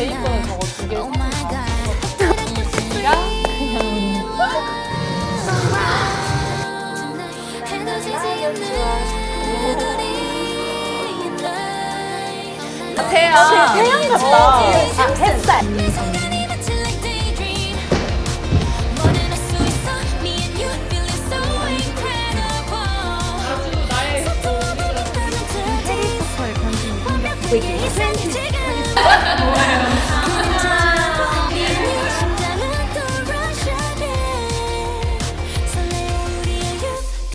제이거는 저거 두 개 사서 이랑 태양. 태양 같다. 아, 햇살. 아주 나의 해리포터에 관심이 생겼어.